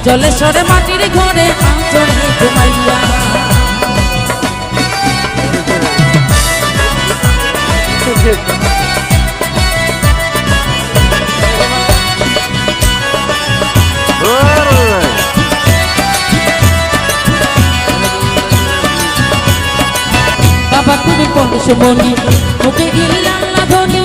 জলেশ্বরে মাটির ঘরে আঁচলে ঘুমাইয়া বাবা তুমি পরশ বনি মুখে গিয়ে আল্লাহ ধনি